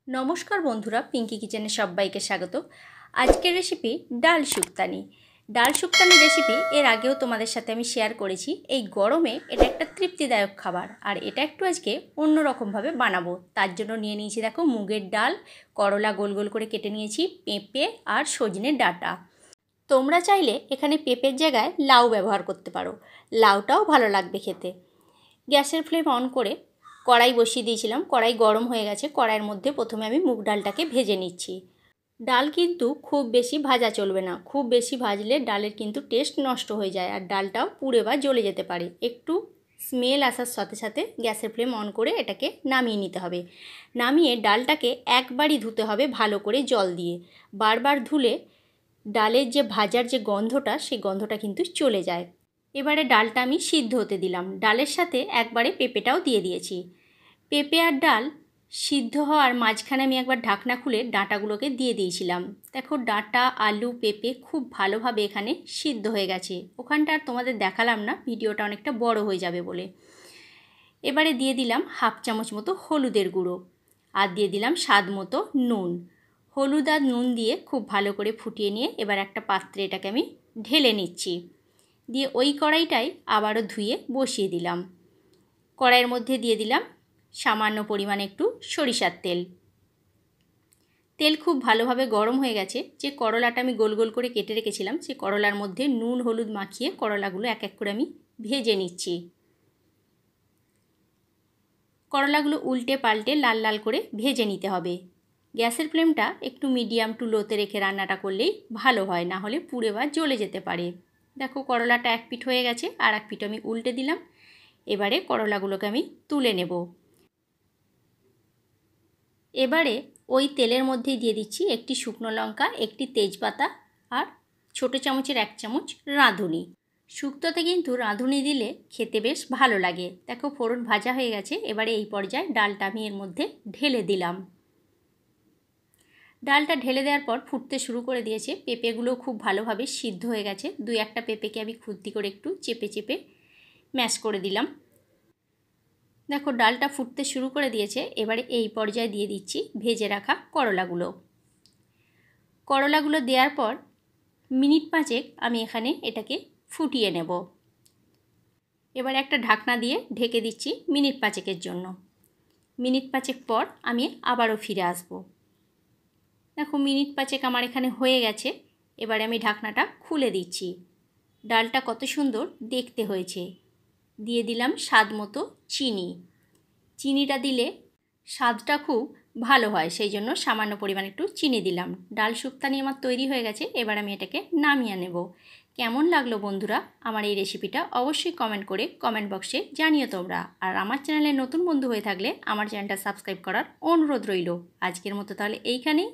নমস্কার বন্ধুরা, পিঙ্কি কিচেনে সবাইকে স্বাগত। আজকের রেসিপি ডাল শুক্তানি। ডাল শুক্তানি রেসিপি এর আগেও তোমাদের সাথে আমি শেয়ার করেছি। এই গরমে এটা একটা তৃপ্তিদায়ক খাবার, আর এটা একটু আজকে অন্যরকমভাবে বানাবো। তার জন্য নিয়ে নিয়েছি দেখো মুগের ডাল, করলা গোল গোল করে কেটে নিয়েছি, পেঁপে আর সজনে ডাঁটা। তোমরা চাইলে এখানে পেঁপের জায়গায় লাউ ব্যবহার করতে পারো, লাউটাও ভালো লাগবে খেতে। গ্যাসের ফ্লেম অন করে কড়াই বসিয়ে দিয়েছিলাম। কড়াই গরম হয়ে গেছে। কড়াইয়ের মধ্যে প্রথমে আমি মুগ ডালটাকে ভেজে নিচ্ছি। ডাল কিন্তু খুব বেশি ভাজা চলবে না, খুব বেশি ভাজলে ডালের কিন্তু টেস্ট নষ্ট হয়ে যায় আর ডালটাও পুড়ে বা জ্বলে যেতে পারে। একটু স্মেল আসার সাথে সাথে গ্যাসের ফ্লেম অন করে এটাকে নামিয়ে নিতে হবে। নামিয়ে ডালটাকে একবারই ধুতে হবে ভালো করে জল দিয়ে। বারবার ধুলে ডালের যে ভাজার যে গন্ধটা, সেই গন্ধটা কিন্তু চলে যায়। এবারে ডালটা আমি সিদ্ধ হতে দিলাম। ডালের সাথে একবারে পেঁপেটাও দিয়ে দিয়েছি। পেঁপে আর ডাল সিদ্ধ হওয়ার মাঝখানে আমি একবার ঢাকনা খুলে ডাঁটাগুলোকে দিয়ে দিয়েছিলাম। দেখো ডাঁটা, আলু, পেঁপে খুব ভালোভাবে এখানে সিদ্ধ হয়ে গেছে। ওখানটা আর তোমাদের দেখালাম না, ভিডিওটা অনেকটা বড় হয়ে যাবে বলে। এবারে দিয়ে দিলাম হাফ চামচ মতো হলুদের গুঁড়ো আর দিয়ে দিলাম স্বাদ মতো নুন। হলুদ আর নুন দিয়ে খুব ভালো করে ফুটিয়ে নিয়ে এবার একটা পাত্রে এটাকে আমি ঢেলে নিচ্ছি। দিয়ে ওই কড়াইটাই আবারও ধুয়ে বসিয়ে দিলাম। কড়াইয়ের মধ্যে দিয়ে দিলাম সামান্য পরিমাণে একটু সরিষার তেল। তেল খুব ভালোভাবে গরম হয়ে গেছে। যে করলাটা আমি গোল গোল করে কেটে রেখেছিলাম, সেই করলার মধ্যে নুন হলুদ মাখিয়ে করলাগুলো এক এক করে আমি ভেজে নিচ্ছি। করলাগুলো উল্টে পাল্টে লাল লাল করে ভেজে নিতে হবে। গ্যাসের ফ্লেমটা একটু মিডিয়াম টু লোতে রেখে রান্নাটা করলেই ভালো হয়, না হলে পুড়ে বা জ্বলে যেতে পারে। দেখো করলাটা এক পিঠ হয়ে গেছে, আর এক পিঠ আমি উল্টে দিলাম। এবারে করলাগুলোকে আমি তুলে নেব। এবারে ওই তেলের মধ্যেই দিয়ে দিচ্ছি একটি শুকনো লঙ্কা, একটি তেজপাতা আর ছোটো চামচের 1 চামচ রাঁধুনি। শুক্তোতে কিন্তু রাঁধুনি দিলে খেতে বেশ ভালো লাগে। দেখো ফোড়ন ভাজা হয়ে গেছে। এবারে এই পর্যায়ে ডালটা আমি এর মধ্যে ঢেলে দিলাম। ডালটা ঢেলে দেওয়ার পর ফুটতে শুরু করে দিয়েছে। পেঁপেগুলো খুব ভালোভাবে সিদ্ধ হয়ে গেছে। 2-1টা পেঁপেকে আমি খুন্তি করে একটু চেপে চেপে ম্যাশ করে দিলাম। দেখো ডালটা ফুটতে শুরু করে দিয়েছে। এবারে এই পর্যায়ে দিয়ে দিচ্ছি ভেজে রাখা করলাগুলো। করলাগুলো দেওয়ার পর মিনিট 5 আমি এখানে এটাকে ফুটিয়ে নেব। এবার একটা ঢাকনা দিয়ে ঢেকে দিচ্ছি মিনিট 5 জন্য। মিনিট 5 পর আমি আবারও ফিরে আসব। দেখো মিনিট 5 আমার এখানে হয়ে গেছে। এবারে আমি ঢাকনাটা খুলে দিচ্ছি। ডালটা কত সুন্দর দেখতে হয়েছে। দিয়ে দিলাম স্বাদ মতো চিনি। চিনিটা দিলে স্বাদটা খুব ভালো হয়, সেই জন্য সামান্য পরিমাণ একটু চিনি দিলাম। ডাল শুক্তানি আমার তৈরি হয়ে গেছে। এবার আমি এটাকে নামিয়ে নেব। কেমন লাগলো বন্ধুরা আমার এই রেসিপিটা অবশ্যই কমেন্ট করে কমেন্ট বক্সে জানিও তোমরা। আর আমার চ্যানেলে নতুন বন্ধু হয়ে থাকলে আমার চ্যানেলটা সাবস্ক্রাইব করার অনুরোধ রইল। আজকের মতো তাহলে এইখানেই।